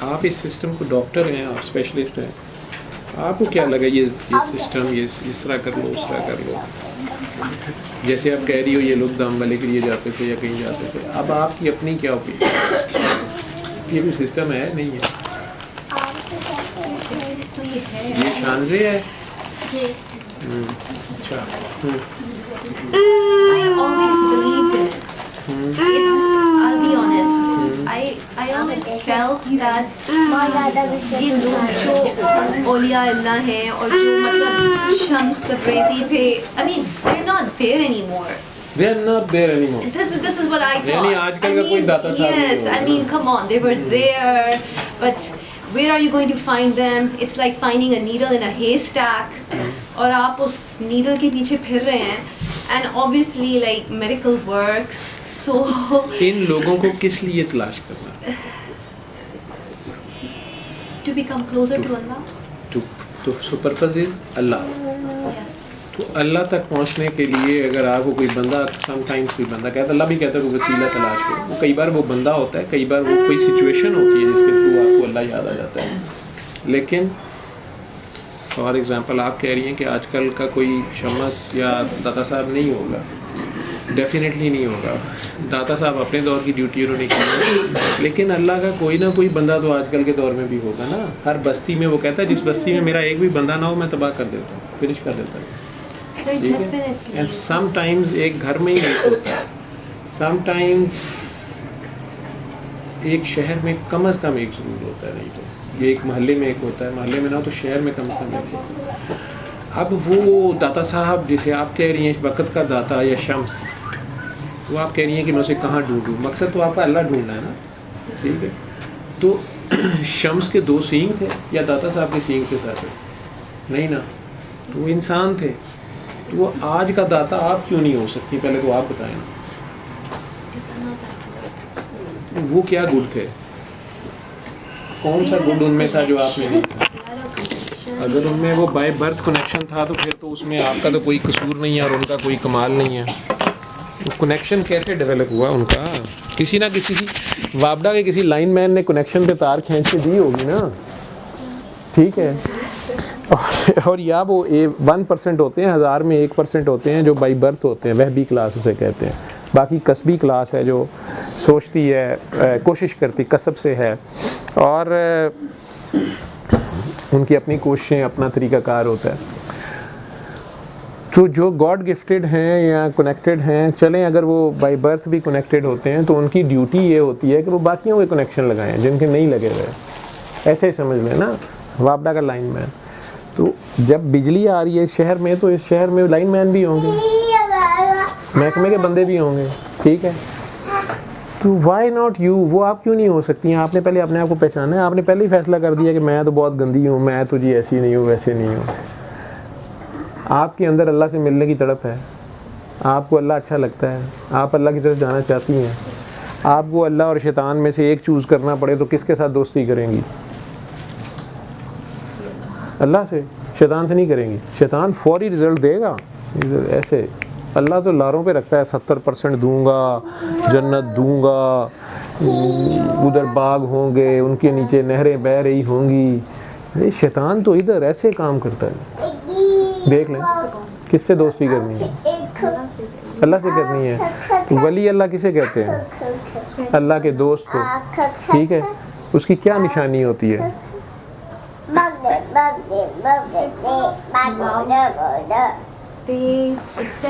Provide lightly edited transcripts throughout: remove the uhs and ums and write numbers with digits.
आप इस सिस्टम को, डॉक्टर हैं आप, स्पेशलिस्ट हैं, आपको क्या लगा ये सिस्टम, ये इस तरह कर लो उस तरह कर लो, जैसे आप कह रही हो ये लोग दम वाले के लिए जाते थे या कहीं जाते थे, अब आपकी अपनी क्या ओपिनियन, ये कोई सिस्टम है नहीं है? ये शानजे है। अच्छा। I always believed in it. I'll be honest. I always felt that ये लोग जो औलिया अल्लाह हैं और जो मतलब शम्स तब्रेज़ी थे, I mean they're not there anymore. They are not there anymore. This is what I thought. यानी आजकल का कोई दाता साहब नहीं Yes, होगा। I mean come on, they were there, but where are you going to find them? It's like finding a needle in a haystack. और आप उस needle के पीछे फिर रहे हैं, and obviously like miracle works. So इन लोगों को किस लिए तलाश करना? to become closer to Allah. तो पर्पस इज अल्लाह। Yes. तो अल्लाह तक पहुंचने के लिए अगर आपको कोई बंदा, समटाइम्स कोई बंदा कहता है, अल्लाह भी कहता है कोई वसीला तलाश करो, वो कई बार वो बंदा होता है, कई बार वो कोई सिचुएशन होती है जिसके थ्रू आपको अल्लाह याद आ जाता है। लेकिन फॉर एग्जांपल आप कह रही हैं कि आजकल का कोई शमस या दाता साहब नहीं होगा, डेफिनेटली नहीं होगा। दाता साहब अपने दौर की ड्यूटी उन्होंने की है, लेकिन अल्लाह का कोई ना कोई बंदा तो आजकल के दौर में भी होगा ना। हर बस्ती में वो कहता है जिस बस्ती में मेरा एक भी बंदा ना हो मैं तबाह कर देता हूँ, फिनिश कर देता हूँ। So ठीक है। definitely. एंड समटाइम्स एक घर में ही एक होता है, समटाइम्स एक शहर में कम से कम एक ज़रूर होता है, नहीं तो ये एक मोहल्ले में एक होता है, मोहल्ले में ना हो तो शहर में कम से कम एक होता है। अब वो दाता साहब जिसे आप कह रही हैं वक़्त का दाता या शम्स, वो आप कह रही हैं कि मैं उसे कहाँ ढूंढूँ, मकसद तो आपका अल्लाह ढूंढना है ना, ठीक है। तो शम्स के दो सींग थे या दाता साहब के सींग थे साथ? नहीं ना, तो वो इंसान थे। तो वो आज का दाता आप क्यों नहीं हो सकती, पहले तो आप बताएं ना। Because I'm not that good. वो क्या गुड थे, कौन सा गुड उनमें था जो आपने नहीं था? अगर उनमें वो बाय बर्थ कनेक्शन था तो फिर तो उसमें आपका तो कोई कसूर नहीं है और उनका कोई कमाल नहीं है। वो कनेक्शन कैसे डेवलप हुआ उनका? किसी ना किसी वापडा के किसी लाइन मैन ने कनेक्शन पे तार खींच के दी होगी ना, ठीक है। और या वो 1% होते हैं, 1000 में 1% होते हैं जो बाई बर्थ होते हैं, वह भी क्लास उसे कहते हैं। बाकी कसबी क्लास है जो सोचती है, कोशिश करती कसब से है, और उनकी अपनी कोशिशें, अपना तरीक़ाकार होता है। तो जो गॉड गिफ्टेड हैं या कनेक्टेड हैं, चलें अगर वो बाय बर्थ भी कनेक्टेड होते हैं तो उनकी ड्यूटी ये होती है कि वो बाकियों के कनेक्शन लगाएं जिनके नहीं लगे हुए। ऐसे ही समझ लें ना, वापडा का लाइन मैन। तो जब बिजली आ रही है शहर में तो इस शहर में लाइन मैन भी होंगे, महकमे के बंदे भी होंगे, ठीक है। तो वाई नॉट यू? वो आप क्यों नहीं हो सकती हैं? आपने पहले अपने आप को पहचाना है, आपने पहले ही फैसला कर दिया कि मैं तो बहुत गंदी हूँ, मैं तो जी ऐसी नहीं हूँ वैसे नहीं हूँ। आपके अंदर अल्लाह से मिलने की तड़प है, आपको अल्लाह अच्छा लगता है, आप अल्लाह की तरफ जाना चाहती हैं। आपको अल्लाह और शैतान में से एक चूज़ करना पड़े तो किसके साथ दोस्ती करेंगी? अल्लाह से, शैतान से नहीं करेंगी। शैतान फौरी रिज़ल्ट देगा, ऐसे अल्लाह तो लारों पे रखता है, 70% दूंगा, जन्नत दूंगा, उधर बाग होंगे, उनके नीचे नहरें बह रही होंगी। शैतान तो इधर ऐसे काम करता है। देख लें किससे दोस्ती करनी है, अल्लाह से करनी है। तो वली अल्लाह किसे कहते हैं? अल्लाह के दोस्त को, ठीक है। उसकी क्या निशानी होती है?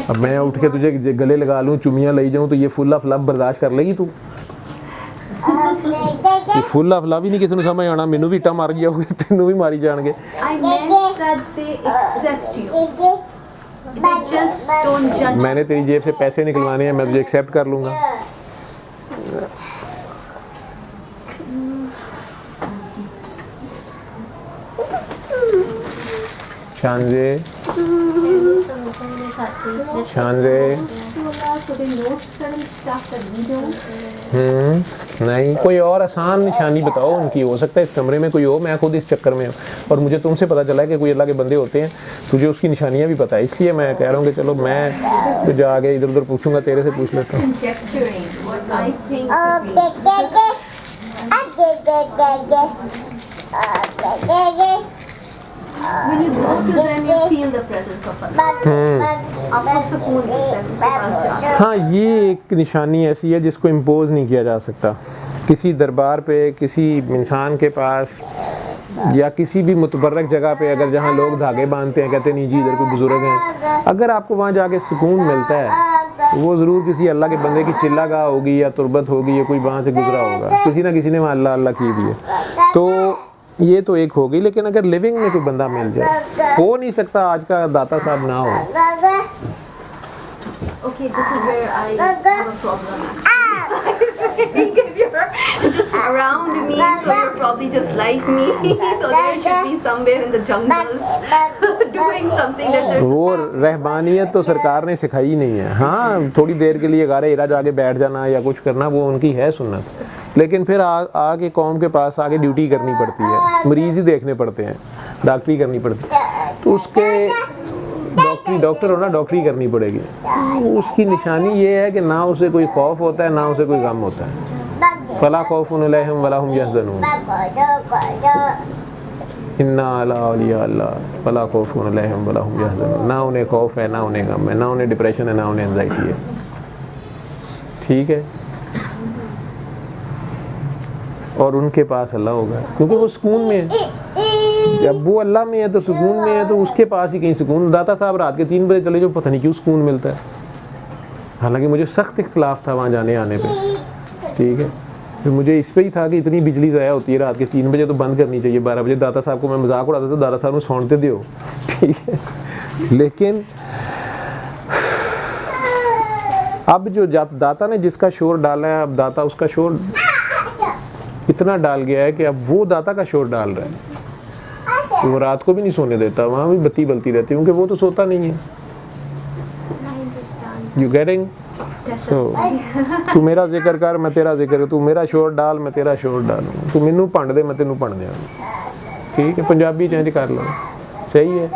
अब मैं उठ के तुझे गले लगा लूँ, चुमियाँ ले जाऊँ तो ये फुल ऑफ लव बर्दाश्त कर लेगी तू? ये फुल ऑफ लव ही नहीं किसी को समझ आना। मैनू भी इट्टा मार गया होगा, तेनू भी मारी जाएंगे। I meant that they accept you. They just don't judge. मैंने तेरी जेब से पैसे निकलवाने हैं, मैं तुझे एक्सेप्ट कर लूँगा। शानजे, शानजे, नहीं कोई और आसान निशानी बताओ उनकी। हो सकता है इस कमरे में कोई हो, मैं खुद इस चक्कर में हूँ और मुझे तुमसे पता चला है कि कोई अल्लाह के बंदे होते हैं, तुझे उसकी निशानियाँ भी पता है, इसलिए मैं कह रहा हूँ कि चलो मैं तो जाके इधर उधर पूछूंगा, तेरे से पूछ लेता हूँ। Conjecturing what I think. When you go to them, you feel the presence of Allah. आपको सुकून मिलता है उनके पास जाकर। हाँ, ये एक निशानी ऐसी है जिसको इम्पोज नहीं किया जा सकता। किसी दरबार पे, किसी इंसान के पास या किसी भी मुतबर्रक जगह पे अगर जहाँ लोग धागे बांधते हैं, कहते नहीं जी इधर कोई बुजुर्ग हैं, अगर आपको वहाँ जाके सुकून मिलता है वो ज़रूर किसी अल्लाह के बंदे की चिल्लागाह होगी या तुरबत होगी या कोई वहाँ से गुजरा होगा, किसी ना किसी ने वहाँ अल्लाह अल्लाह की भी है। तो ये तो एक हो गई, लेकिन अगर लिविंग में कोई बंदा मिल जाए, हो नहीं सकता आज का दाता साहब ना हो। Okay, this is where I have a problem. If you're just around me, so you're probably just like me. So there should be somewhere in the jungles doing something that there's. वो रहबानियत तो सरकार ने सिखाई नहीं है। हाँ, थोड़ी देर के लिए गारे इरा जाके बैठ जाना या कुछ करना वो उनकी है सुन्नत, लेकिन फिर आके कौम के पास आके ड्यूटी करनी पड़ती है, मरीज ही देखने पड़ते हैं, डॉक्टरी करनी पड़ती है, तो उसके डॉक्टर हो ना, डॉक्टरी करनी पड़ेगी। उसकी निशानी ये है कि ना उसे कोई खौफ होता है ना उसे कोई गम होता है। फला खौफुन अलैहिम वला हुम यहज़नून, इन्ना अला औलिया अल्लाह फला खौफुन अलैहिम वला हुम यहज़नून। ना उन्हें खौफ है ना उन्हें गम है, ना उन्हें डिप्रेशन है ना उन्हें एंजाइटी है। ठीक है, और उनके पास अल्लाह होगा क्योंकि वो सुकून में है। जब वो अल्लाह में है तो सुकून में है, तो उसके पास ही कहीं सुकून। दाता साहब रात के 3 बजे चले जो, पता नहीं क्यों सुकून मिलता है। हालांकि मुझे सख्त इख्तलाफ था वहाँ जाने आने पे, ठीक है, फिर मुझे इस पे ही था कि इतनी बिजली ज़ाया होती है रात के 3 बजे तो बंद करनी चाहिए। 12 बजे दाता साहब को मैं मजाक उड़ाता था, दाता साहब ने सौंटते दो, ठीक है। लेकिन अब जो दाता ने जिसका शोर डाला है, अब दाता उसका शोर इतना डाल गया है कि अब वो दाता का शोर डाल रहा है। तो वो रात को भी नहीं सोने देता, वहाँ भी बत्ती बलती रहती है क्योंकि वो तो सोता नहीं है। You getting? तू मेरा जिक्र कर मैं तेरा जिक्र, तू मेरा शोर डाल मैं तेरा शोर डालूँ, तू मैनू भंड दे मैं तेनू भंड दिया। ठीक है, पंजाबी चेंज कर लो, सही है।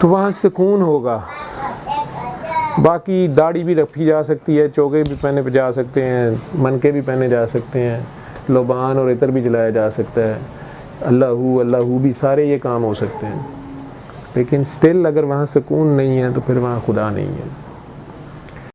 तो वहाँ सुकून होगा। बाकी दाढ़ी भी रखी जा सकती है, चौके भी पहने पे जा सकते हैं, मनके भी पहने जा सकते हैं, लोबान और इतर भी जलाया जा सकता है, अल्लाहू भी सारे ये काम हो सकते हैं। लेकिन स्टिल अगर वहाँ सुकून नहीं है तो फिर वहाँ खुदा नहीं है।